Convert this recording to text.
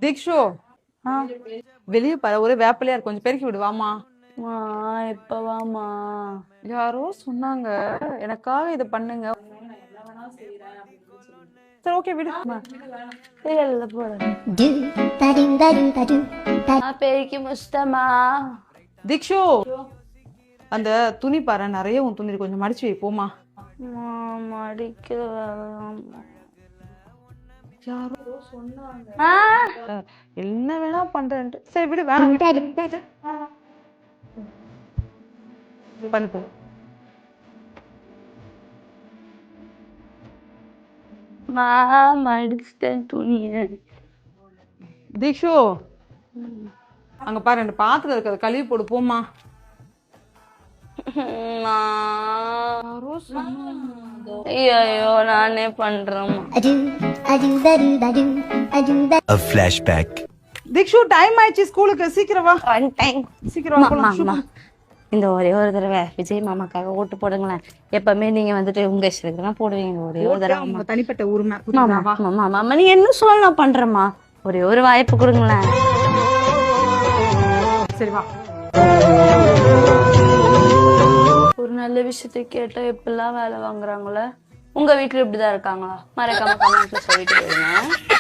தீக்ஷு ஆ வெளியே பாரு, ஒரே வேப்பிலையா இருக்கு, கொஞ்சம் பெருக்கி விடுவாமா. இப்ப வாமா. யாரோ சொன்னாங்க எனக்காக இதை பண்ணுங்க. சரி ஓகே விடு. இல்ல போறேன். பெருக்கி முடிச்சிட்டமா. தீக்ஷு அந்த துணி பாரு, நிறைய உன் துணி கொஞ்சம் மடிச்சு வை போமா. மடிக்க யாரோ சொன்னாங்க என்ன வேணா பண்றேன்ட்டு. சரி விடு, வேணாம் பண்ணு. மடிச்சிட்டேன் துணிய. தீக்ஷு அங்க பாரு, ரெண்டு பாத்திரம் இருக்கிறது கழுவி போடு போமா. ஐயோ நானே பண்றேன். தீக்ஷு டைம் ஆயிடுச்சு ஸ்கூலுக்கு, சீக்கிரம் வா. சீக்கிரம் வா. இந்த ஒரே ஒரு தடவை விஜய் மாமாக்காக ஓட்டு போடுங்களேன். எப்பவுமே நீங்க வந்துட்டு உங்க இஷ்டத்துக்கு தான் போடுவீங்க. ஒரே ஒரு தடவை தனிப்பட்ட உரிமை. மாமா நீ என்ன சொல்ல நான் பண்றேம்மா. ஒரே ஒரு வாய்ப்பு கொடுங்களேன். சரி வா. ஒரு நல்ல விஷயத்தை கேட்டா எப்பெல்லாம் வேலை வாங்குறாங்களே. உங்க வீட்டுல இப்படிதான் இருக்காங்களா? மறக்காம கமெண்ட்ல சொல்லிட்டு போயிருங்க.